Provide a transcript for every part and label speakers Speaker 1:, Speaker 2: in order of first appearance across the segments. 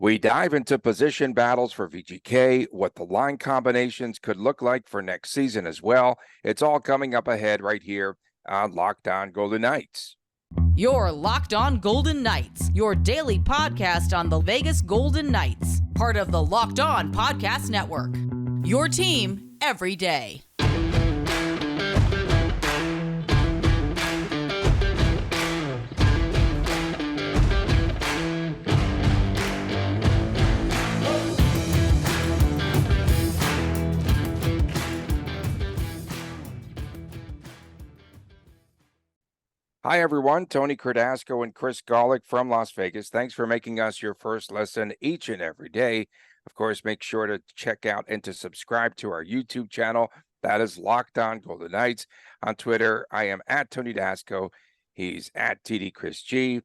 Speaker 1: We dive into position battles for VGK, what the line combinations could look like for next season as well. It's all coming up ahead right here on Locked On Golden Knights.
Speaker 2: You're Locked On Golden Knights, your daily podcast on the Vegas Golden Knights, part of the Locked On Podcast Network. Your team every day.
Speaker 1: Hi, everyone. Tony Cardasco and Chris Golick from Las Vegas. Thanks for making us your first listen each and every day. Of course, make sure to check out and to subscribe to our YouTube channel. That is Locked On Golden Knights. On Twitter, I am at Tony Dasco. He's at TD Chris G.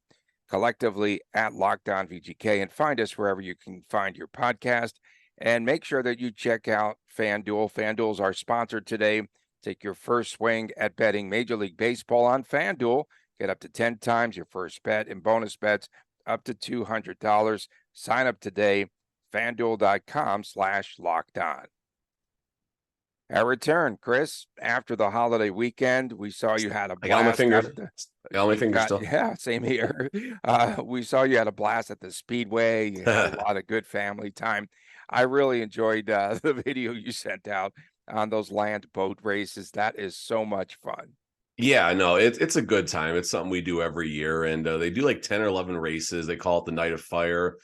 Speaker 1: Collectively at Locked On VGK. And find us wherever you can find your podcast. And make sure that you check out FanDuel. FanDuel is our sponsor today. Take your first swing at betting Major League Baseball on FanDuel. Get up to 10 times your first bet and bonus bets up to $200. Sign up today, FanDuel.com/lockedon. Our return, Chris, after the holiday weekend, we saw you had a blast.
Speaker 3: I got all my fingers still.
Speaker 1: Yeah, same here. We saw you had a blast at the Speedway. You had a lot of good family time. I really enjoyed the video you sent out on those land boat races. That is so much fun.
Speaker 3: Yeah, no, it's a good time. It's something we do every year, and they do like 10 or 11 races. They call it the Night of Fire.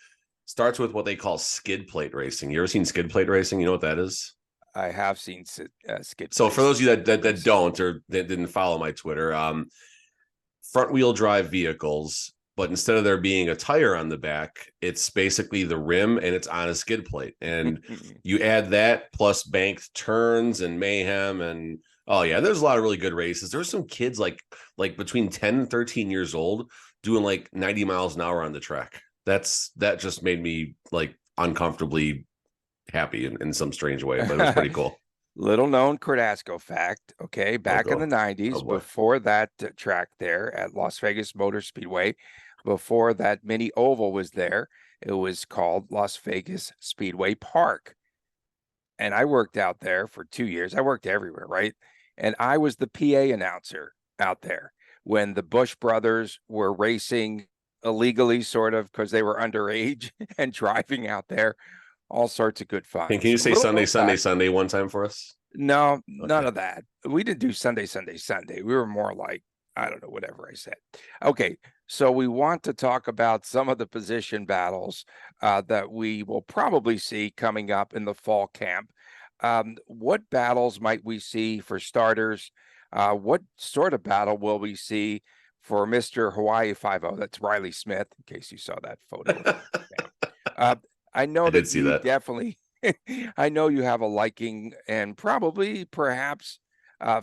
Speaker 3: Starts with what they call skid plate racing. You ever seen skid plate racing? You know what that is?
Speaker 1: I have seen skid.
Speaker 3: So for those of you that don't or that didn't follow my Twitter, front wheel drive vehicles, but instead of there being a tire on the back, it's basically the rim and it's on a skid plate. And you add that plus banked turns and mayhem. And oh yeah, there's a lot of really good races. There's some kids like between 10 and 13 years old doing like 90 miles an hour on the track. That just made me like uncomfortably happy in some strange way, but it was pretty cool.
Speaker 1: Little known Cardasco fact. Okay. Back in the 90s, before that track there at Las Vegas Motor Speedway, before that mini oval was there, it was called Las Vegas Speedway Park. And I worked out there for 2 years. I worked everywhere, right? And I was the PA announcer out there when the Bush brothers were racing illegally, sort of, because they were underage and driving out there. All sorts of good fun.
Speaker 3: Can you say Sunday one time for us?
Speaker 1: No, okay. None of that. We didn't do Sunday. We were more like, I don't know, whatever I said. Okay, so we want to talk about some of the position battles that we will probably see coming up in the fall camp. What battles might we see for starters? What sort of battle will we see for Mr. Hawaii 5-0? That's Riley Smith, in case you saw that photo. I know that you definitely, I know you have a liking and probably perhaps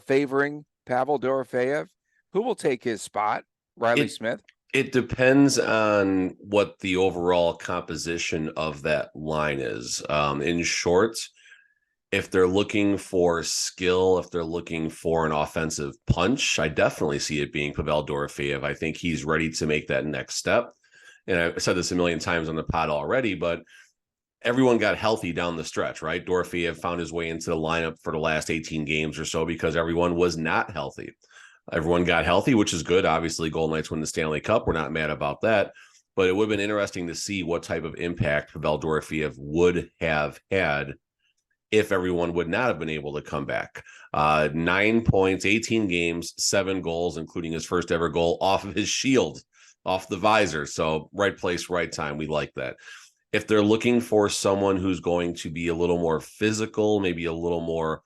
Speaker 1: favoring Pavel Dorofeyev. Who will take his spot? Riley Smith?
Speaker 3: It depends on what the overall composition of that line is. In short, if they're looking for skill, if they're looking for an offensive punch, I definitely see it being Pavel Dorofeyev. I think he's ready to make that next step. And I've said this a million times on the pod already, but everyone got healthy down the stretch, right? Dorofeyev found his way into the lineup for the last 18 games or so because everyone was not healthy. Everyone got healthy, which is good. Obviously, Golden Knights win the Stanley Cup. We're not mad about that. But it would have been interesting to see what type of impact Pavel Dorofeyev would have had if everyone would not have been able to come back. 9 points, 18 games, 7 goals, including his first ever goal off of his shield, off the visor. So right place, right time. We like that. If they're looking for someone who's going to be a little more physical, maybe a little more,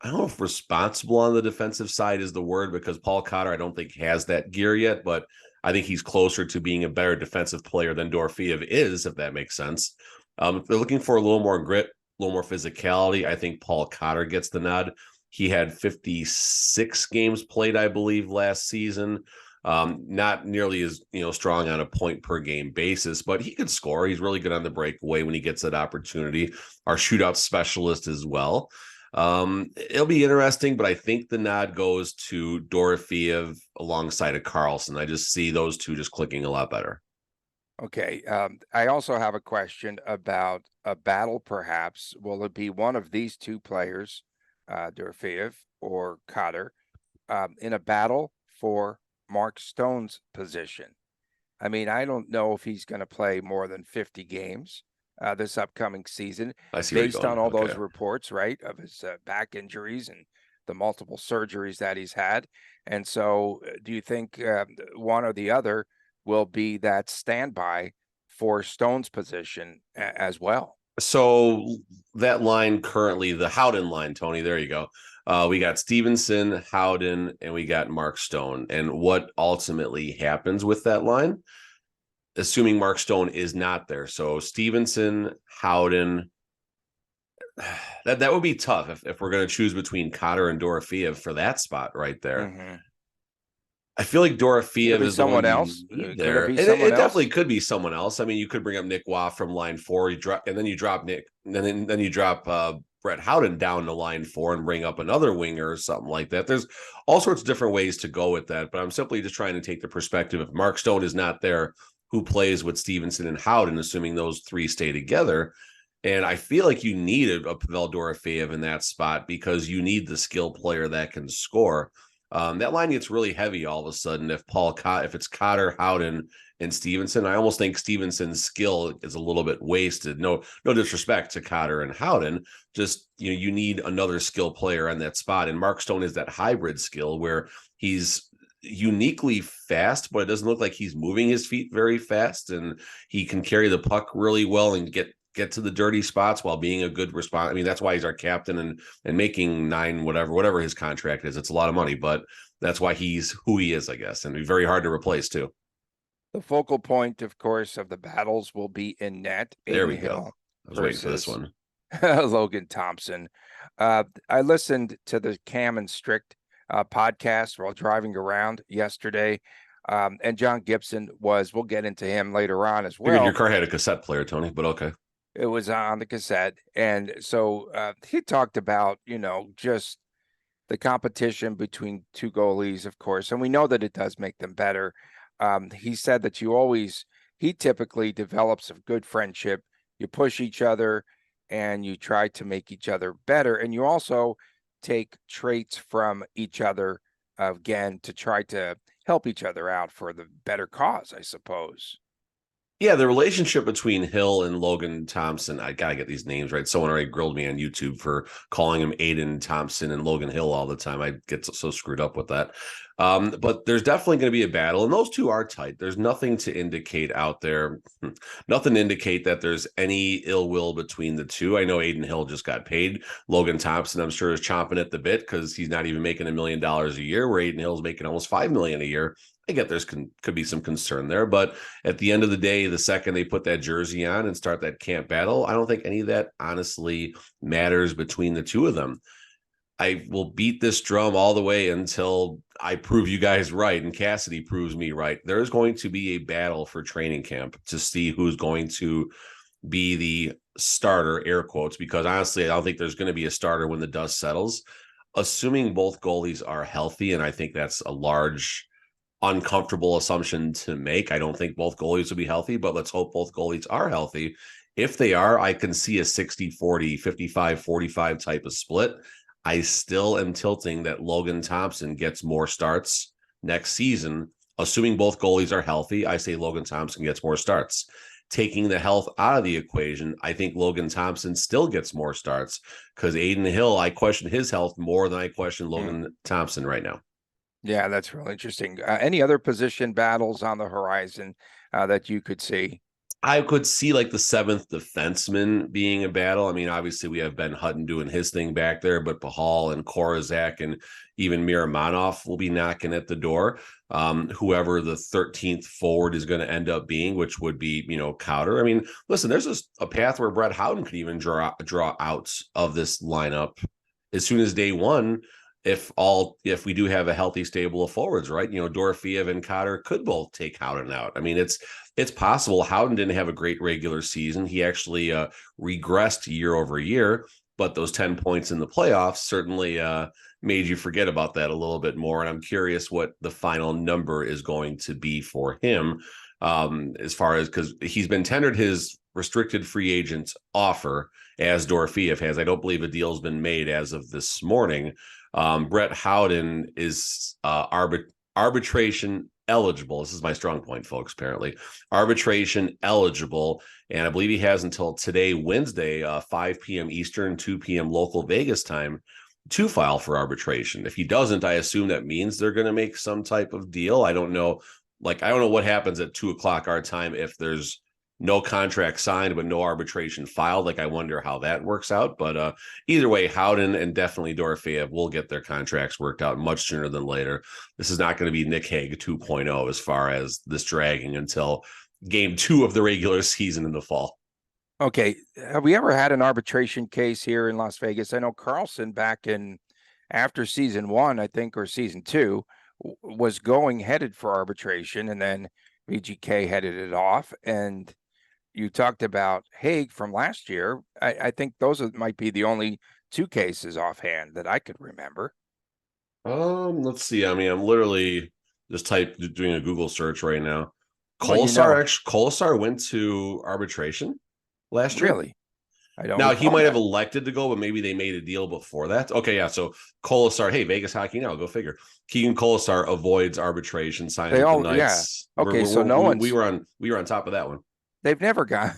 Speaker 3: I don't know if responsible on the defensive side is the word, because Paul Cotter, I don't think has that gear yet, but I think he's closer to being a better defensive player than Dorofeyev is, if that makes sense. If they're looking for a little more grit, a little more physicality, I think Paul Cotter gets the nod. He had 56 games played, I believe, last season. Not nearly as strong on a point per game basis, but he could score. He's really good on the breakaway when he gets that opportunity. Our shootout specialist as well. It'll be interesting, but I think the nod goes to Dorofeyev alongside of Carlson. I just see those two just clicking a lot better.
Speaker 1: Okay. I also have a question about a battle, perhaps. Will it be one of these two players, Dorofeev or Cotter, in a battle for Mark Stone's position? I mean, I don't know if he's going to play more than 50 games this upcoming season,
Speaker 3: I see where you're
Speaker 1: based on
Speaker 3: going.
Speaker 1: all those
Speaker 3: Okay.
Speaker 1: reports, right, of his back injuries and the multiple surgeries that he's had. And so, do you think one or the other will be that standby for Stone's position as well?
Speaker 3: So that line currently, the Howden line, Tony, there you go. We got Stevenson, Howden, and we got Mark Stone. And what ultimately happens with that line, assuming Mark Stone is not there. So Stevenson, Howden, that would be tough if we're going to choose between Cotter and Dorofeev for that spot right there.
Speaker 1: Mm-hmm.
Speaker 3: I feel like
Speaker 1: Could it
Speaker 3: Dorofeev
Speaker 1: be
Speaker 3: is the one
Speaker 1: someone
Speaker 3: you
Speaker 1: else?
Speaker 3: need
Speaker 1: Could it
Speaker 3: there.
Speaker 1: be
Speaker 3: It,
Speaker 1: someone
Speaker 3: it
Speaker 1: else?
Speaker 3: definitely could be someone else. I mean, you could bring up Nick Waugh from line 4, you drop, and then you drop Nick, and then you drop Brett Howden down to line 4 and bring up another winger or something like that. There's all sorts of different ways to go with that, but I'm simply just trying to take the perspective if Mark Stone is not there, who plays with Stevenson and Howden, assuming those three stay together. And I feel like you need a Pavel Dorofeev in that spot because you need the skill player that can score. That line gets really heavy all of a sudden if it's Cotter, Howden, and Stevenson. I almost think Stevenson's skill is a little bit wasted. No disrespect to Cotter and Howden. Just you need another skill player on that spot. And Mark Stone is that hybrid skill where he's uniquely fast, but it doesn't look like he's moving his feet very fast, and he can carry the puck really well and get to the dirty spots while being a good response. I mean, that's why he's our captain and making $9 whatever his contract is. It's a lot of money, but that's why he's who he is, I guess, and very hard to replace too.
Speaker 1: The focal point, of course, of the battles will be in net.
Speaker 3: There
Speaker 1: Aiden
Speaker 3: we go.
Speaker 1: Hill
Speaker 3: I was waiting for this
Speaker 1: versus
Speaker 3: one.
Speaker 1: Logan Thompson. I listened to the Cam and Strict podcast while driving around yesterday. And John Gibson we'll get into him later on as
Speaker 3: Figured your
Speaker 1: well.
Speaker 3: car had a cassette player, Tony, but okay.
Speaker 1: It was on the cassette. And so he talked about, just the competition between two goalies, of course. And we know that it does make them better. He said that he typically develops a good friendship. You push each other and you try to make each other better. And you also take traits from each other again to try to help each other out for the better cause, I suppose.
Speaker 3: Yeah, the relationship between Hill and Logan Thompson, I got to get these names right. Someone already grilled me on YouTube for calling him Aiden Thompson and Logan Hill all the time. I get so screwed up with that. But there's definitely going to be a battle, and those two are tight. There's nothing to indicate out there, nothing to indicate that there's any ill will between the two. I know Aiden Hill just got paid. Logan Thompson, I'm sure, is chomping at the bit because he's not even making $1 million a year, where Aiden Hill's making almost $5 million a year. I get could be some concern there, but at the end of the day, the second they put that jersey on and start that camp battle, I don't think any of that honestly matters between the two of them. I will beat this drum all the way until I prove you guys right and Cassidy proves me right. There's going to be a battle for training camp to see who's going to be the starter, air quotes, because honestly, I don't think there's going to be a starter when the dust settles, assuming both goalies are healthy. And I think that's a large uncomfortable assumption to make. I don't think both goalies will be healthy, but let's hope both goalies are healthy. If they are, I can see a 60-40, 55-45 type of split. I still am tilting that Logan Thompson gets more starts next season. Assuming both goalies are healthy, I say Logan Thompson gets more starts. Taking the health out of the equation, I think Logan Thompson still gets more starts because Aiden Hill, I question his health more than I question Logan Thompson right now.
Speaker 1: Yeah, that's really interesting. Any other position battles on the horizon that you could see?
Speaker 3: I could see like the 7th defenseman being a battle. I mean, obviously we have Ben Hutton doing his thing back there, but Pahal and Korazak and even Miramanov will be knocking at the door. Whoever the 13th forward is going to end up being, which would be, Cotter. I mean, listen, there's a path where Brett Howden could even draw outs of this lineup as soon as day one. If we do have a healthy stable of forwards, right? Dorofeev and Cotter could both take Howden out. I mean, it's possible. Howden didn't have a great regular season. He actually regressed year over year, but those 10 points in the playoffs certainly made you forget about that a little bit more. And I'm curious what the final number is going to be for him. as far as, because he's been tendered his restricted free agent offer, as Dorofeev has. I don't believe a deal has been made as of this morning. Brett Howden is arbitration eligible. This is my strong point, folks, apparently. Arbitration eligible. And I believe he has until today, Wednesday, 5 p.m. Eastern, 2 p.m. local Vegas time, to file for arbitration. If he doesn't, I assume that means they're going to make some type of deal. I don't know. I don't know what happens at 2:00 our time if there's no contract signed, but no arbitration filed. I wonder how that works out. But either way, Howden and definitely Dorofeev will get their contracts worked out much sooner than later. This is not going to be Nick Hague 2.0 as far as this dragging until game 2 of the regular season in the fall.
Speaker 1: Okay. Have we ever had an arbitration case here in Las Vegas? I know Carlson back in after season 1, I think, or season 2, was headed for arbitration, and then VGK headed it off. And you talked about Hague from last year. I think those might be the only 2 cases offhand that I could remember.
Speaker 3: Let's see. I mean, I'm literally just doing a Google search right now.
Speaker 1: Well,
Speaker 3: Colasar went to arbitration last year.
Speaker 1: Really? I don't.
Speaker 3: Now he might have elected to go, but maybe they made a deal before that. Okay, yeah. So Colasar, hey, Vegas hockey now, go figure. Keegan Colasar avoids arbitration, signing with the Knights.
Speaker 1: Yeah. Okay,
Speaker 3: we were on top of that one.
Speaker 1: They've never gotten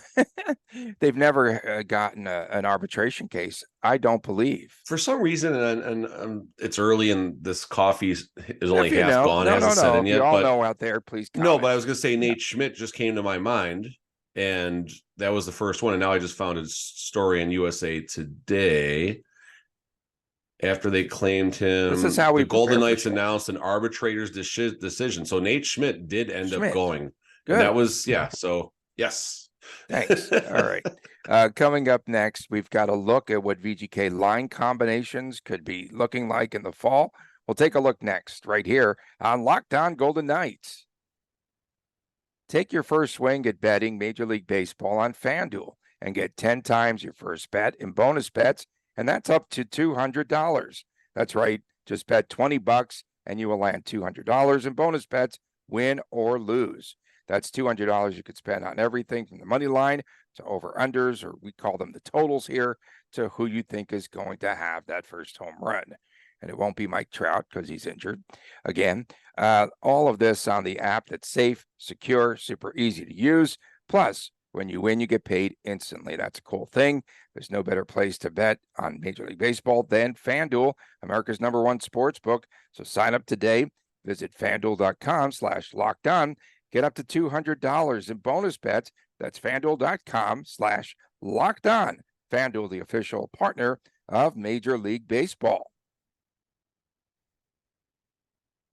Speaker 1: an arbitration case, I don't believe.
Speaker 3: For some reason, and it's early and this coffee is only half gone, hasn't set in yet.
Speaker 1: You all know out there, please comment.
Speaker 3: No, but I was going to say Nate Schmidt just came to my mind, and that was the first one. And now I just found his story in USA Today. After they claimed him,
Speaker 1: this is how the
Speaker 3: Golden Knights announced an arbitrator's decision. So Nate Schmidt did end up going.
Speaker 1: Good.
Speaker 3: And that was, so yes.
Speaker 1: Thanks. All right. Coming up next, we've got a look at what VGK line combinations could be looking like in the fall. We'll take a look next right here on Locked On Golden Knights. Take your first swing at betting Major League Baseball on FanDuel and get 10 times your first bet in bonus bets, and that's up to $200. That's right. Just bet $20 and you will land $200 in bonus bets, win or lose. That's $200 you could spend on everything from the money line to over-unders, or we call them the totals here, to who you think is going to have that first home run. And it won't be Mike Trout because he's injured. Again, all of this on the app that's safe, secure, super easy to use. Plus, when you win, you get paid instantly. That's a cool thing. There's no better place to bet on Major League Baseball than FanDuel, America's #1 sportsbook. So sign up today. Visit FanDuel.com/lockedon. Get up to $200 in bonus bets. That's FanDuel.com/lockedon. FanDuel, the official partner of Major League Baseball.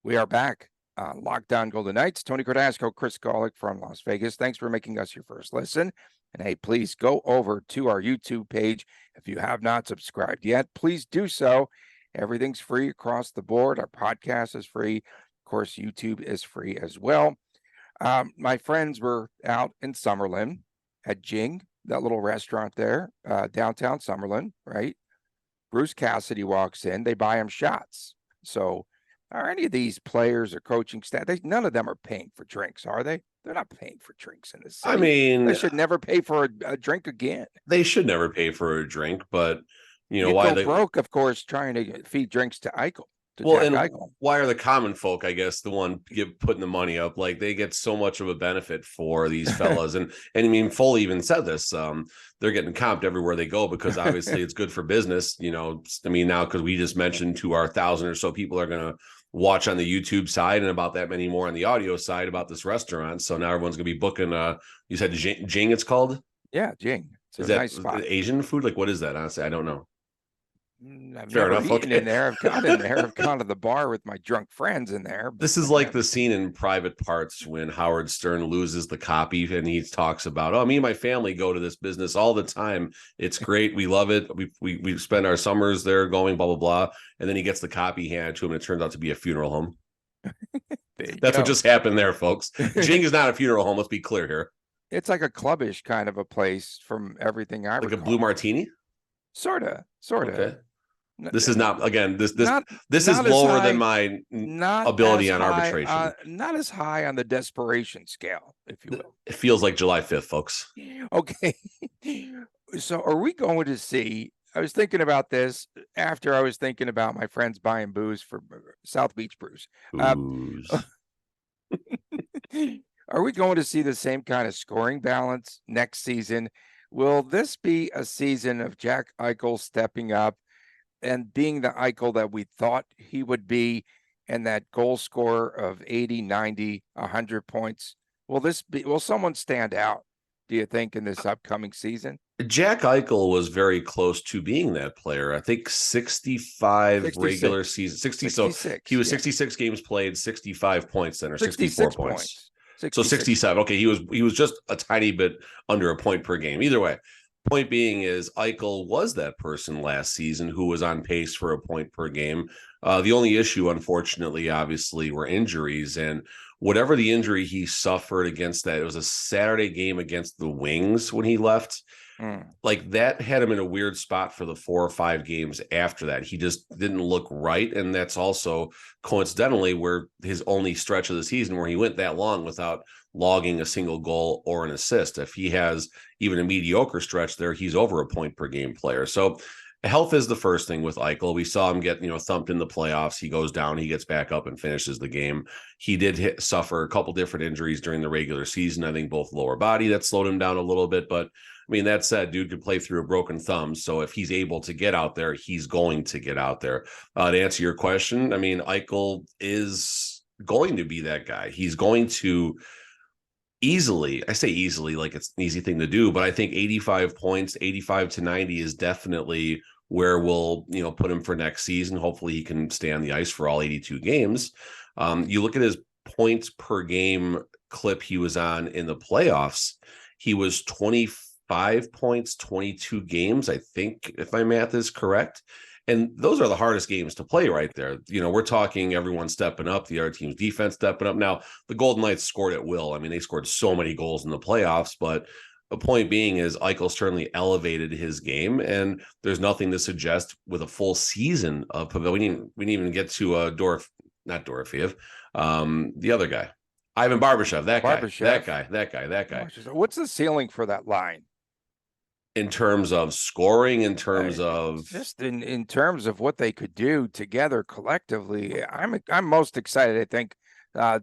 Speaker 1: We are back on Locked On Golden Knights. Tony Cardasco, Chris Golick from Las Vegas. Thanks for making us your first listen. And hey, please go over to our YouTube page. If you have not subscribed yet, please do so. Everything's free across the board. Our podcast is free. Of course, YouTube is free as well. My friends were out in Summerlin at Jing, that little restaurant there, downtown Summerlin, right? Bruce Cassidy walks in. They buy him shots. So are any of these players or coaching staff, none of them are paying for drinks, are they? They're not paying for drinks in this city.
Speaker 3: I mean,
Speaker 1: they should never pay for a drink again.
Speaker 3: They should never pay for a drink, but
Speaker 1: why they broke, of course, trying to feed drinks to Eichel.
Speaker 3: Why are the common folk, I guess, the one putting the money up? Like, they get so much of a benefit for these fellas. and I mean, Foley even said this. They're getting comped everywhere they go because obviously it's good for business. I mean, now because we just mentioned to our 1,000 or so people are going to watch on the YouTube side and about that many more on the audio side about this restaurant. So now everyone's going to be booking. You said Jing it's called?
Speaker 1: Yeah, Jing.
Speaker 3: Is that nice spot. Asian food? Like, what is that? Honestly, I don't know.
Speaker 1: I've Fair enough. Okay. In there. I've gone in there. I've gone to the bar with my drunk friends in there.
Speaker 3: This is like the scene in Private Parts when Howard Stern loses the copy and he talks about, me and my family go to this business all the time. It's great. We love it. We spend our summers there going blah, blah, blah. And then he gets the copy handed to him and it turns out to be a funeral home. That's what just happened there, folks. Jing is not a funeral home. Let's be clear here.
Speaker 1: It's like a clubbish kind of a place from everything I recall.
Speaker 3: Like a Blue Martini?
Speaker 1: Sort of. Okay.
Speaker 3: This is not, again, this
Speaker 1: not
Speaker 3: this is
Speaker 1: not as
Speaker 3: lower
Speaker 1: high,
Speaker 3: than my
Speaker 1: not
Speaker 3: ability
Speaker 1: as
Speaker 3: on
Speaker 1: high,
Speaker 3: arbitration.
Speaker 1: not as high on the desperation scale, if you will.
Speaker 3: It feels like July 5th, folks.
Speaker 1: Okay. So are we going to see? I was thinking about this after I was thinking about my friends buying booze for South Beach Brews.
Speaker 3: Booze.
Speaker 1: Are we going to see the same kind of scoring balance next season? Will this be a season of Jack Eichel stepping up and being the Eichel that we thought he would be, and that goal scorer of 80, 90, 100 points? Will someone stand out, do you think, in this upcoming season?
Speaker 3: Jack Eichel was very close to being that player. I think 65
Speaker 1: 66.
Speaker 3: regular season, 60. So
Speaker 1: 66,
Speaker 3: he was
Speaker 1: yeah.
Speaker 3: 66 games played, 65 points then, or 64
Speaker 1: 66
Speaker 3: points.
Speaker 1: 66
Speaker 3: So 67. Okay, he was just a tiny bit under a point per game. Either way, point being is Eichel was that person last season who was on pace for a point per game. The only issue, unfortunately, obviously, were injuries, and whatever the injury he suffered against that, it was a Saturday game against the Wings when he left. Like that had him in a weird spot for the 4 or 5 games after that. He just didn't look right. And that's also coincidentally where his only stretch of the season where he went that long without logging a single goal or an assist. If he has even a mediocre stretch there, he's over a point per game player. So health is the first thing with Eichel. We saw him get, thumped in the playoffs. He goes down, he gets back up and finishes the game. He did suffer a couple different injuries during the regular season. I think both lower body that slowed him down a little bit, but I mean, that said, dude could play through a broken thumb. So if he's able to get out there, he's going to get out there. To answer your question, I mean, Eichel is going to be that guy. He's going to easily, I say easily, like it's an easy thing to do, but I think 85 points, 85 to 90 is definitely where we'll, put him for next season. Hopefully he can stay on the ice for all 82 games. You look at his points per game clip he was on in the playoffs. He was 25 points, 22 games, I think, if my math is correct. And those are the hardest games to play right there. We're talking everyone stepping up, the other team's defense stepping up. Now, the Golden Knights scored at will. I mean, they scored so many goals in the playoffs, but the point being is Eichel certainly elevated his game, and there's nothing to suggest with a full season of Pavel. We didn't even get to not Dorofeev, the other guy, Ivan Barbashev, that guy.
Speaker 1: What's the ceiling for that line?
Speaker 3: In terms of scoring, in terms of
Speaker 1: just in terms of what they could do together collectively, I'm most excited, I think,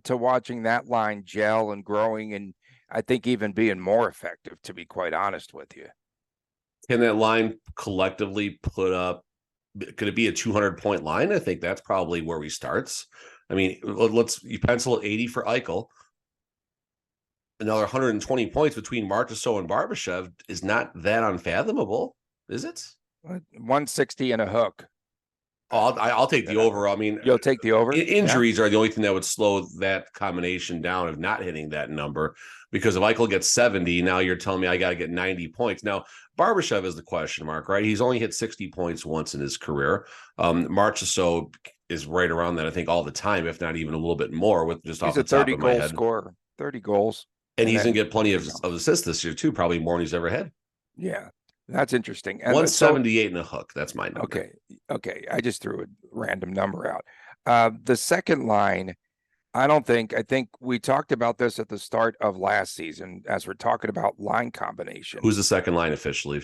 Speaker 1: to watching that line gel and growing, and I think even being more effective, to be quite honest with you.
Speaker 3: Can that line collectively put up? Could it be a 200-point line? I think that's probably where we starts. I mean, you pencil 80 for Eichel. Another 120 points between Marchessault and Barbashev is not that unfathomable, is it?
Speaker 1: 160 and a hook.
Speaker 3: I'll take the over. I mean,
Speaker 1: you'll take the over.
Speaker 3: Injuries are the only thing that would slow that combination down of not hitting that number. Because if Eichel gets 70, now you're telling me I got to get 90 points. Now, Barbashev is the question mark, right? He's only hit 60 points once in his career. Marchessault is right around that, I think, all the time, if not even a little bit more. With just off the top of my head,
Speaker 1: 30 goal scorer, 30 goals.
Speaker 3: And he's going to get plenty of assists this year, too, probably more than he's ever had.
Speaker 1: Yeah, that's interesting.
Speaker 3: And 178 and a hook. That's my number.
Speaker 1: Okay. I just threw a random number out. The second line, I think we talked about this at the start of last season as we're talking about line combination.
Speaker 3: Who's the second line officially?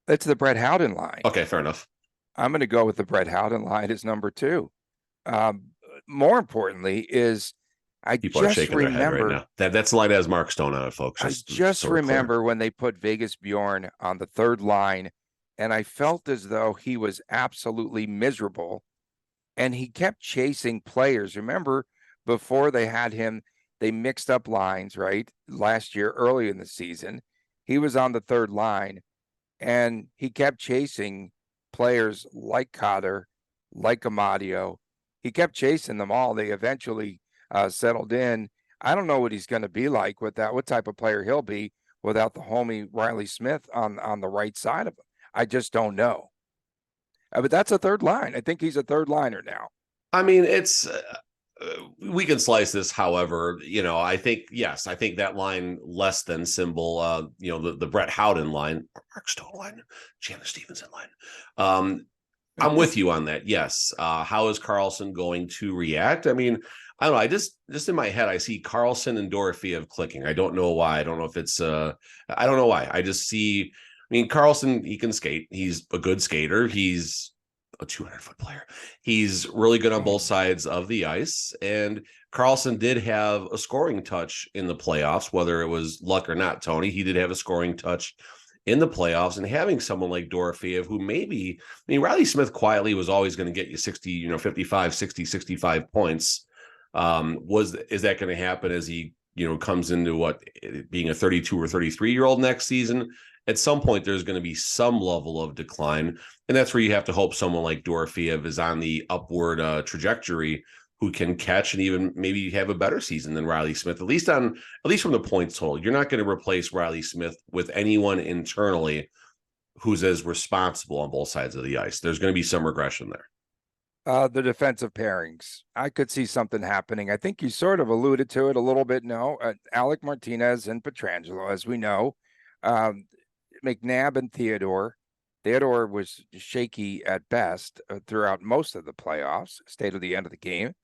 Speaker 1: It's the Brett Howden line.
Speaker 3: Okay, fair enough.
Speaker 1: I'm going to go with the Brett Howden line as number 2. More importantly is
Speaker 3: People are shaking their head right now. That's the line that has Mark Stone on it, folks.
Speaker 1: I just remember when they put Vegas Bjorn on the third line, and I felt as though he was absolutely miserable, and he kept chasing players. Remember, before they had him, they mixed up lines, right? Last year, early in the season, he was on the third line, and he kept chasing players like Cotter, like Amadio. He kept chasing them all. They eventually settled in. I don't know what he's going to be like with that, what type of player he'll be without the homie Riley Smith on the right side of him. I just don't know. But that's a third line. I think he's a third liner now.
Speaker 3: I mean, it's we can slice this however, I think that line less than symbol, the Brett Howden line, Mark Stone line, Janice Stevenson line. I'm with you on that. Yes. How is Carlson going to react? I mean, I don't know. I just in my head, I see Carlson and Dorofeev clicking. I don't know why. I don't know if it's I don't know why. I just see. I mean, Carlson, he can skate. He's a good skater. He's a 200-foot player. He's really good on both sides of the ice. And Carlson did have a scoring touch in the playoffs, whether it was luck or not, Tony. He did have a scoring touch in the playoffs, and having someone like Dorofeev, who maybe, I mean, Riley Smith quietly was always going to get you 60, 55, 60, 65 points. Is that going to happen as he, comes into being a 32 or 33-year-old next season? At some point, there's going to be some level of decline. And that's where you have to hope someone like Dorofeev is on the upward trajectory, who can catch and even maybe have a better season than Riley Smith, at least from the points total. You're not going to replace Riley Smith with anyone internally who's as responsible on both sides of the ice. There's going to be some regression there.
Speaker 1: The defensive pairings, I could see something happening. I think you sort of alluded to it a little bit. No, Alec Martinez and Pietrangelo, as we know, McNabb and Theodore. Theodore was shaky at best throughout most of the playoffs, stayed at the end of the game.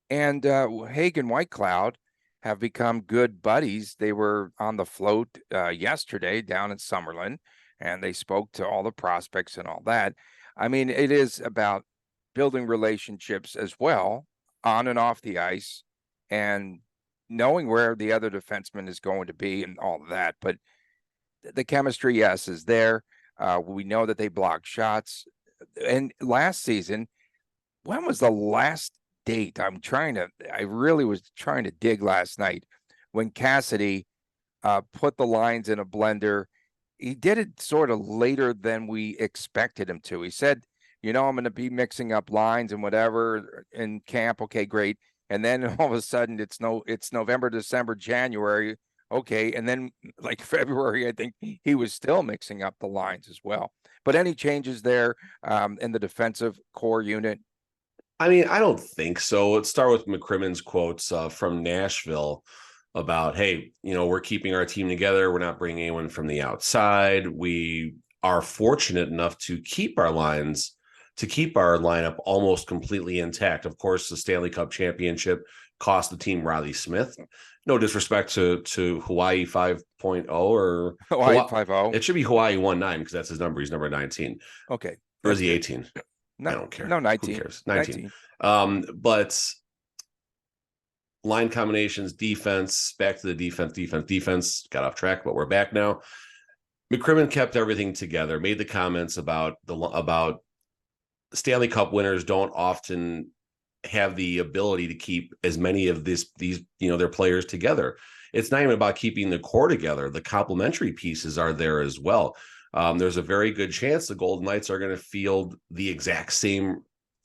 Speaker 1: And Hagen Whitecloud have become good buddies. They were on the float yesterday down in Summerlin, and they spoke to all the prospects and all that. I mean, it is about building relationships as well, on and off the ice, and knowing where the other defenseman is going to be and all of that. But the chemistry, yes, is there. We know that they block shots. And last season, when was the last date? I really was trying to dig last night when Cassidy put the lines in a blender. He did it sort of later than we expected him to. He said, I'm going to be mixing up lines and whatever in camp. Okay, great. And then all of a sudden it's November, December, January. Okay. And then like February, I think he was still mixing up the lines as well. But any changes there in the defensive core unit?
Speaker 3: I mean, I don't think so. Let's start with McCrimmon's quotes from Nashville about, hey, we're keeping our team together. We're not bringing anyone from the outside. We are fortunate enough to keep our lineup almost completely intact. Of course, the Stanley Cup championship cost the team Riley Smith. No disrespect to Hawaii 5.0 or
Speaker 1: Hawaii 5.0.
Speaker 3: It should be Hawaii 1.9 because that's his number. He's number 19.
Speaker 1: Okay.
Speaker 3: Or is he 18?
Speaker 1: No,
Speaker 3: I don't care.
Speaker 1: No, 19.
Speaker 3: Who cares? 19. But line combinations, defense, back to the defense, got off track, but we're back now. McCrimmon kept everything together, made the comments about Stanley Cup winners don't often have the ability to keep as many of these their players together. It's not even about keeping the core together. The complementary pieces are there as well. There's a very good chance the Golden Knights are going to field the exact same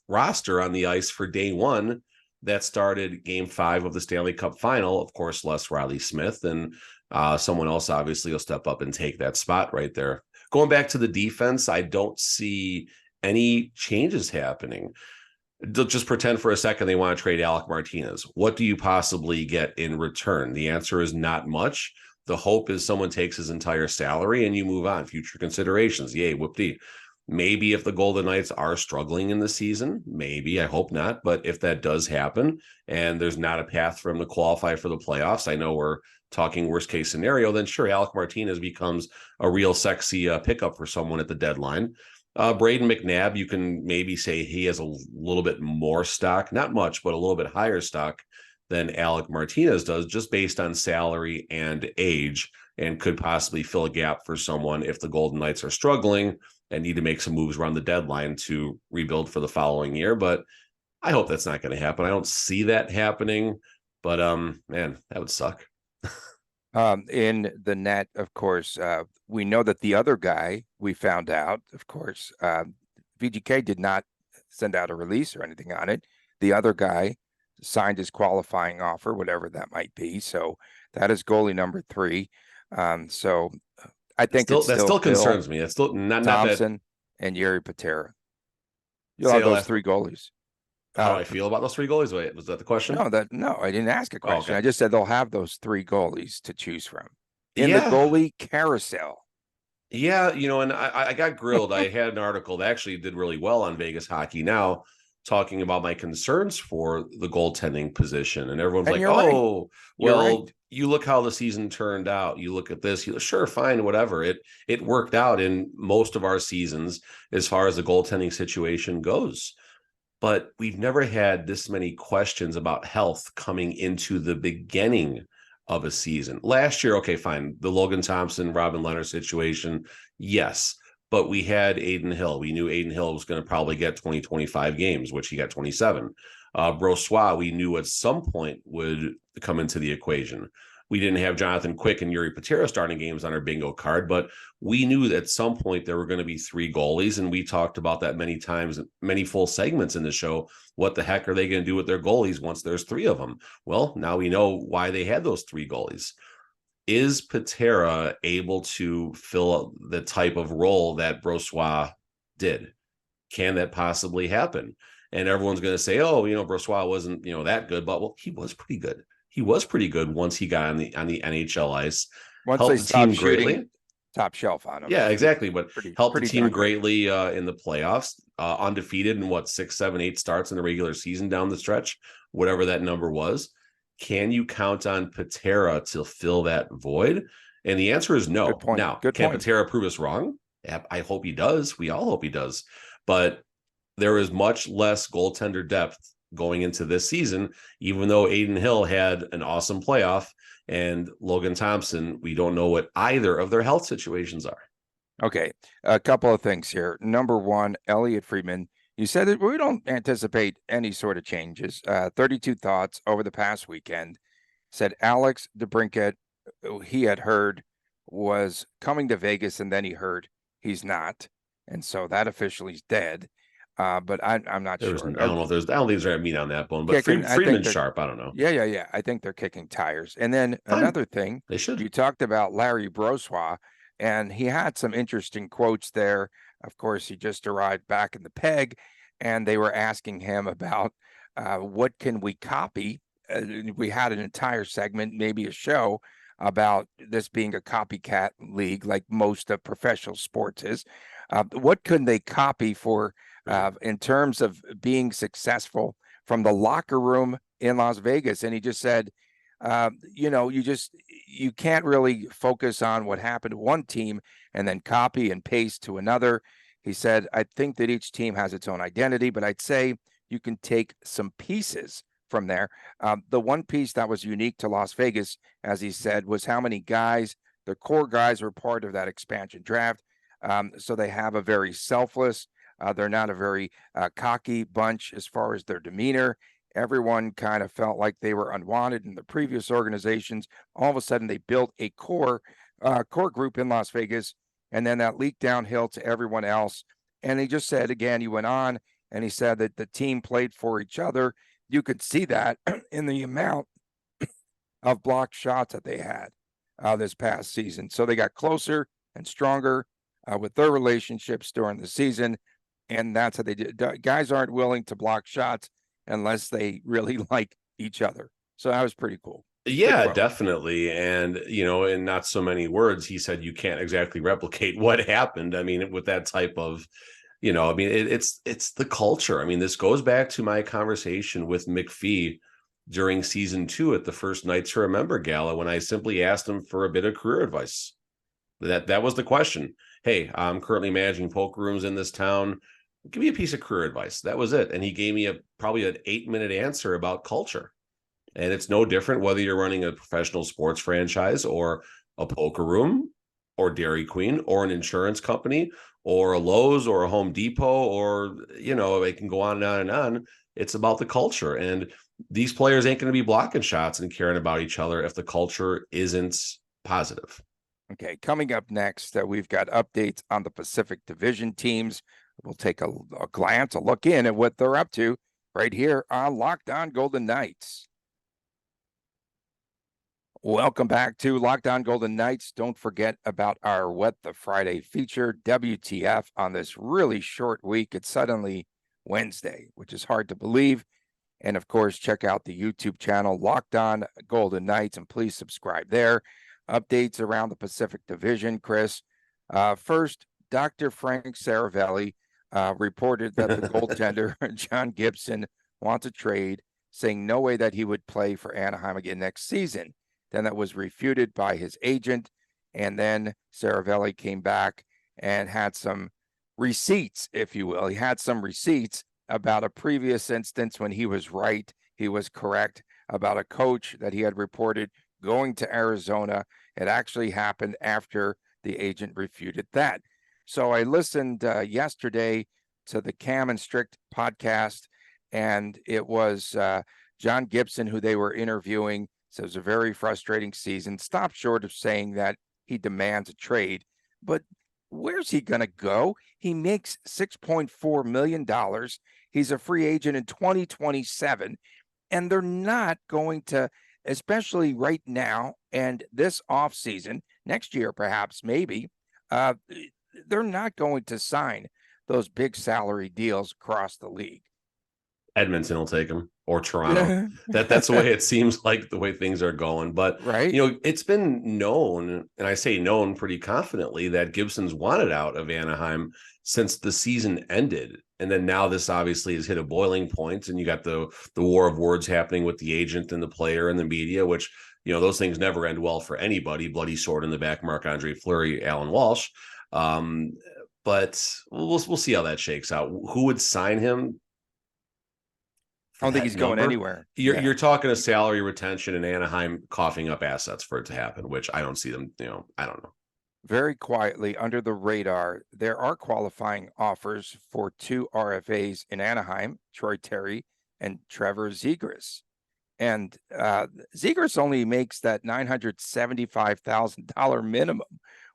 Speaker 3: roster on the ice for day one that started game 5 of the Stanley Cup final. Of course, less Riley Smith, and someone else obviously will step up and take that spot right there. Going back to the defense, I don't see any changes happening. Just pretend for a second they want to trade Alec Martinez. What do you possibly get in return? The answer is not much. The hope is someone takes his entire salary and you move on. Future considerations. Yay, whoop-dee. Maybe if the Golden Knights are struggling in the season, maybe, I hope not. But if that does happen and there's not a path for him to qualify for the playoffs, I know we're talking worst case scenario, then sure, Alec Martinez becomes a real sexy pickup for someone at the deadline. Braden McNabb, you can maybe say he has a little bit more stock, not much, but a little bit higher stock than Alec Martinez does, just based on salary and age, and could possibly fill a gap for someone if the Golden Knights are struggling and need to make some moves around the deadline to rebuild for the following year. But I hope that's not going to happen. I don't see that happening, but man, that would suck.
Speaker 1: In the net, of course, we know that the other guy, we found out, of course, VGK did not send out a release or anything on it. The other guy signed his qualifying offer, whatever that might be. So that is goalie number 3. So I think
Speaker 3: that still concerns me. It's still not
Speaker 1: Thompson and Yuri Patera. You'll have those 3 goalies.
Speaker 3: How do I feel about those 3 goalies? Wait, was that the question?
Speaker 1: No, I didn't ask a question.
Speaker 3: Okay.
Speaker 1: I just said they'll have those 3 goalies to choose from in the goalie carousel.
Speaker 3: Yeah, and I got grilled. I had an article that actually did really well on Vegas Hockey Now, talking about my concerns for the goaltending position. And everyone's
Speaker 1: And
Speaker 3: like,
Speaker 1: you're right.
Speaker 3: oh,
Speaker 1: You're
Speaker 3: well,
Speaker 1: right.
Speaker 3: you look how the season turned out. You look at this, sure, fine, whatever. It worked out in most of our seasons as far as the goaltending situation goes. But we've never had this many questions about health coming into the beginning of a season. Last year, okay, fine. The Logan Thompson, Robin Leonard situation, yes. But we had Aiden Hill. We knew Aiden Hill was going to probably get 20, 25 games, which he got 27. Brossoit, we knew at some point would come into the equation. We didn't have Jonathan Quick and Yuri Patera starting games on our bingo card, but we knew that at some point there were going to be three goalies, and we talked about that many times, many full segments in the show. What the heck are they going to do with their goalies once there's three of them? Well, now we know why they had those three goalies. Is Patera able to fill the type of role that Brossoit did? Can that possibly happen? And everyone's going to say, oh, Brossoit wasn't, that good, but well, he was pretty good. He was pretty good once he got on the NHL ice.
Speaker 1: Once they
Speaker 3: Helped the
Speaker 1: stopped
Speaker 3: team
Speaker 1: shooting
Speaker 3: greatly.
Speaker 1: top shelf on him,
Speaker 3: Yeah,
Speaker 1: he was
Speaker 3: exactly. But helped the
Speaker 1: pretty
Speaker 3: team
Speaker 1: darn good.
Speaker 3: greatly in the playoffs, undefeated in 6, 7, 8 starts in the regular season down the stretch, whatever that number was. Can you count on Patera to fill that void? And the answer is no.
Speaker 1: Good point.
Speaker 3: Now,
Speaker 1: Good
Speaker 3: can
Speaker 1: point.
Speaker 3: Patera prove us wrong? I hope he does. We all hope he does. But there is much less goaltender depth going into this season, even though Aiden Hill had an awesome playoff and Logan Thompson, we don't know what either of their health situations are.
Speaker 1: Okay, a couple of things here. Number one, Elliot Friedman, you said that we don't anticipate any sort of changes. 32 thoughts over the past weekend. Said Alex DeBrincat, he had heard was coming to Vegas, and then he heard he's not, and so that officially is dead. But I'm not sure.
Speaker 3: I don't know if I don't think there's meat on that bone, but
Speaker 1: Kicking, I think
Speaker 3: Freeman's
Speaker 1: they're
Speaker 3: sharp. I don't know.
Speaker 1: yeah. I think they're kicking tires. And then
Speaker 3: Fine.
Speaker 1: another thing,
Speaker 3: They should.
Speaker 1: you talked about Larry Brossoit, and he had some interesting quotes there. Of course, he just arrived back in the peg, and they were asking him about what can we copy. We had an entire segment, maybe a show, about this being a copycat league, like most of professional sports is. What can they copy for in terms of being successful from the locker room in Las Vegas? And he just said, you can't really focus on what happened to one team and then copy and paste to another. He said, I think that each team has its own identity, but I'd say you can take some pieces from there. The one piece that was unique to Las Vegas, as he said, was how many guys, the core guys, were part of that expansion draft. So they have a very selfless, they're not a very cocky bunch as far as their demeanor. Everyone kind of felt like they were unwanted in the previous organizations. All of a sudden, they built a core group in Las Vegas, and then that leaked downhill to everyone else. And he just said, again, he went on and he said that the team played for each other. You could see that in the amount of blocked shots that they had this past season. So they got closer and stronger with their relationships during the season. And that's how they did. Guys aren't willing to block shots unless they really like each other. So that was pretty cool.
Speaker 3: Yeah, definitely. And, in not so many words, he said you can't exactly replicate what happened. I mean, with that type of, it's the culture. I mean, this goes back to my conversation with McPhee during season 2 at the first Night to Remember Gala, when I simply asked him for a bit of career advice. That was the question. Hey, I'm currently managing poker rooms in this town. Give me a piece of career advice. That was it. And he gave me probably an 8-minute answer about culture. And it's no different whether you're running a professional sports franchise or a poker room or Dairy Queen or an insurance company or a Lowe's or a Home Depot, or, it can go on and on and on. It's about the culture. And these players ain't going to be blocking shots and caring about each other if the culture isn't positive.
Speaker 1: Okay, coming up next, we've got updates on the Pacific Division teams. We'll take a glance, a look in at what they're up to right here on Locked On Golden Knights. Welcome back to Locked On Golden Knights. Don't forget about our What the Friday feature, WTF, on this really short week. It's suddenly Wednesday, which is hard to believe. And of course, check out the YouTube channel, Locked On Golden Knights, and please subscribe there. Updates around the Pacific Division, Chris. First, Dr. Frank Saravelli reported that the goaltender, John Gibson, wants a trade, saying no way that he would play for Anaheim again next season. Then that was refuted by his agent. And then Saravelli came back and had some receipts, if you will. He had some receipts about a previous instance when he was right. He was correct about a coach that he had reported going to Arizona. It actually happened after the agent refuted that. So I listened yesterday to the Cam and Strict podcast, and it was John Gibson who they were interviewing. So it was a very frustrating season. Stopped short of saying that he demands a trade, but where's he going to go? He makes $6.4 million. He's a free agent in 2027, and they're not going to, especially right now and this offseason, next year perhaps, maybe, they're not going to sign those big salary deals across the league.
Speaker 3: Edmonton will take him, or Toronto. That's the way it seems like, the way things are going. But
Speaker 1: right,
Speaker 3: it's been known, and I say known pretty confidently, that Gibson's wanted out of Anaheim since the season ended. And then now this obviously has hit a boiling point, and you got the war of words happening with the agent and the player and the media, which, those things never end well for anybody. Bloody sword in the back, Marc-Andre Fleury, Alan Walsh. But we'll see how that shakes out. Who would sign him?
Speaker 1: I don't think he's going anywhere.
Speaker 3: You're talking a salary retention and Anaheim coughing up assets for it to happen, which I don't see them. I don't know.
Speaker 1: Very quietly under the radar, there are qualifying offers for 2 RFAs in Anaheim, Troy Terry and Trevor Zegras. And Zegras only makes that $975,000 minimum,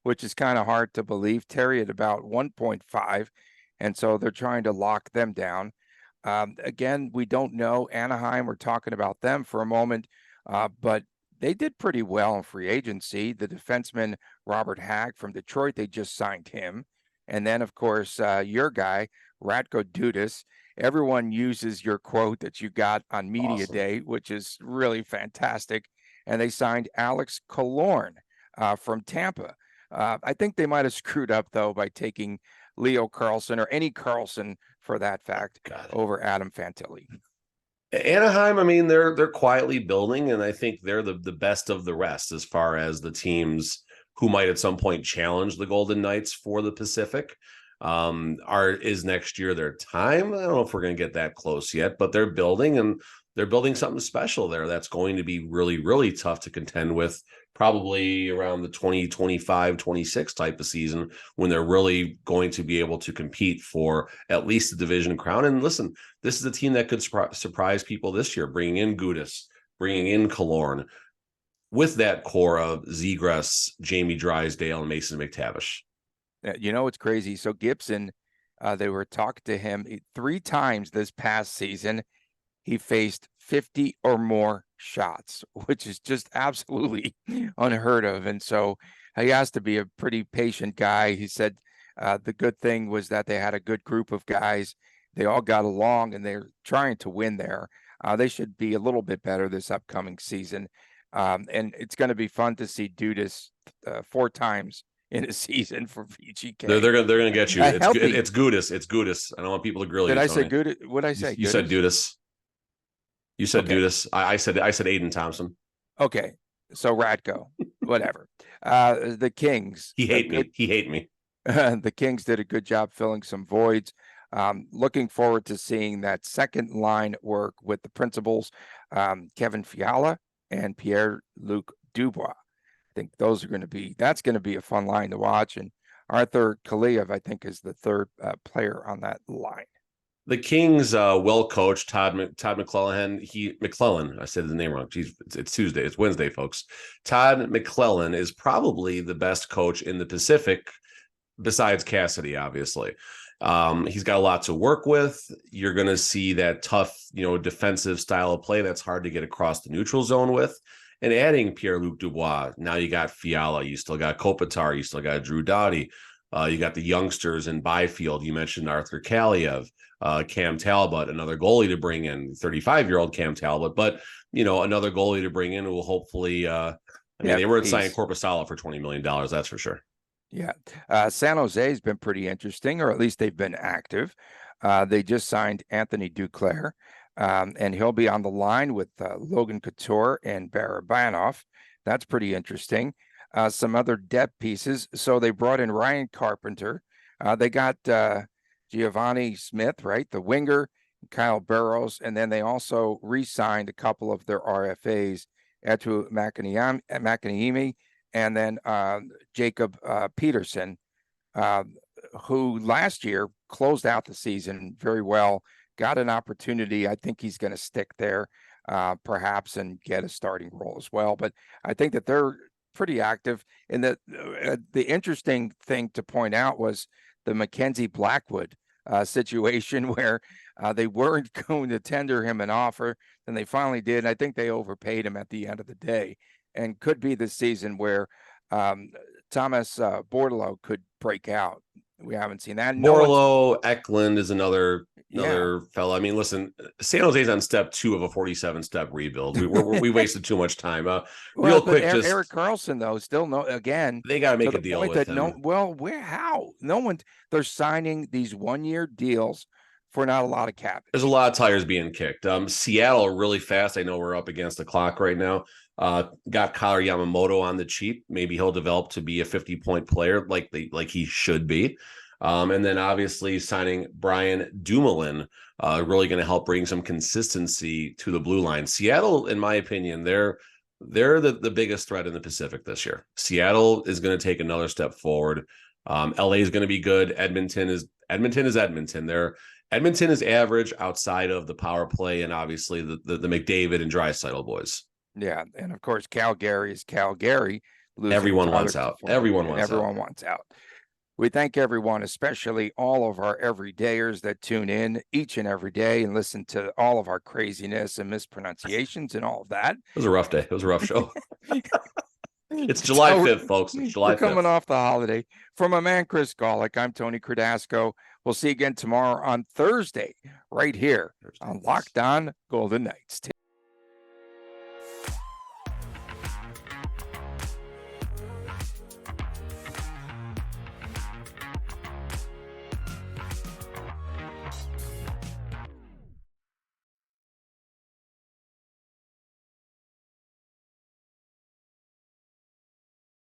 Speaker 1: which is kind of hard to believe. Terry at about 1.5, and so they're trying to lock them down. Again, we don't know Anaheim. We're talking about them for a moment, but they did pretty well in free agency. The defenseman, Robert Hagg from Detroit, they just signed him. And then, of course, your guy, Ratko Dudas. Everyone uses your quote that you got on Media Day, which is really fantastic. And they signed Alex Killorn from Tampa. I think they might have screwed up, though, by taking Leo Carlson, or any Carlson for that fact, over Adam Fantilli.
Speaker 3: Anaheim, I mean, they're quietly building, and I think they're the best of the rest as far as the teams who might at some point challenge the Golden Knights for the Pacific. Is next year their time? I don't know if we're going to get that close yet, but they're building, and they're building something special there that's going to be really, really tough to contend with, probably around the 2025-26 type of season, when they're really going to be able to compete for at least the division crown. And listen, this is a team that could surprise people this year, bringing in Gudas, bringing in Killorn, with that core of Zegras, Jamie Drysdale, and Mason McTavish.
Speaker 1: It's crazy. So Gibson, they were talking to him 3 times this past season. He faced 50 or more shots, which is just absolutely unheard of. And so he has to be a pretty patient guy. He said the good thing was that they had a good group of guys. They all got along, and they're trying to win there. They should be a little bit better this upcoming season. And it's going to be fun to see Dudas 4 times in a season for VGK.
Speaker 3: They're gonna get you. It's Gudas. It's Gudas. I don't want people to grill you.
Speaker 1: Did I say Gudas? What did I say?
Speaker 3: You said Dudas. You said okay. Dudas. I said Aiden Thompson.
Speaker 1: Okay, so Ratko, whatever. The Kings.
Speaker 3: He hate me.
Speaker 1: The Kings did a good job filling some voids. Looking forward to seeing that second line work with the principals, Kevin Fiala and Pierre-Luc Dubois. I think that's going to be a fun line to watch. And Arthur Kaliev, I think, is the third player on that line.
Speaker 3: The Kings, well coached, Todd McClellan. McClellan. I said the name wrong. Jeez, it's Tuesday. It's Wednesday, folks. Todd McClellan is probably the best coach in the Pacific, besides Cassidy, obviously. He's got a lot to work with. You're going to see that tough, defensive style of play that's hard to get across the neutral zone with. And adding Pierre-Luc Dubois, now you got Fiala, you still got Kopitar, you still got Drew Doughty, you got the youngsters in Byfield. You mentioned Arthur Kaliev, Cam Talbot, another goalie to bring in, 35-year-old Cam Talbot, but another goalie to bring in who will hopefully. They weren't signing Korpisalo for $20 million, that's for sure.
Speaker 1: Yeah. San Jose has been pretty interesting, or at least they've been active. They just signed Anthony Duclair, and he'll be on the line with Logan Couture and Barabanov. That's pretty interesting. Some other depth pieces. So they brought in Ryan Carpenter. They got Giovanni Smith, right? The winger, Kyle Burrows. And then they also re-signed a couple of their RFAs, Etu Makaniemi, and then Jacob Peterson, who last year closed out the season very well, got an opportunity. I think he's going to stick there perhaps and get a starting role as well. But I think that they're pretty active. And the interesting thing to point out was the Mackenzie Blackwood situation where they weren't going to tender him an offer, and they finally did. I think they overpaid him at the end of the day, and could be the season where Thomas Bordelot could break out. We haven't seen that.
Speaker 3: Bordelot, Eklund is another fellow. I mean, listen, San Jose's on step 2 of a 47-step rebuild. We wasted too much time. Real quick, just
Speaker 1: Erik Karlsson though, still
Speaker 3: they got to make a deal with him.
Speaker 1: How? No one. They're signing these 1-year deals for not a lot of cap.
Speaker 3: There's a lot of tires being kicked. Seattle really fast. I know we're up against the clock right now. Got Kyle Yamamoto on the cheap. Maybe he'll develop to be a 50-point player like he should be. And then obviously signing Brian Dumoulin, really going to help bring some consistency to the blue line. Seattle, in my opinion, they're the biggest threat in the Pacific this year. Seattle is going to take another step forward. LA is going to be good. Edmonton is Edmonton. Edmonton is average outside of the power play and obviously the McDavid and Draisaitl boys.
Speaker 1: Yeah, and of course Calgary is Calgary.
Speaker 3: Everyone wants out. Everyone
Speaker 1: wants out. We thank everyone, especially all of our everydayers that tune in each and every day and listen to all of our craziness and mispronunciations and all of that.
Speaker 3: It was a rough day. It was a rough show. It's July 5th, folks. It's July 5th.
Speaker 1: We're coming off the holiday. For my man, Chris Golick, I'm Tony Cardasco. We'll see you again tomorrow on Thursday, right here on Locked On Golden Knights.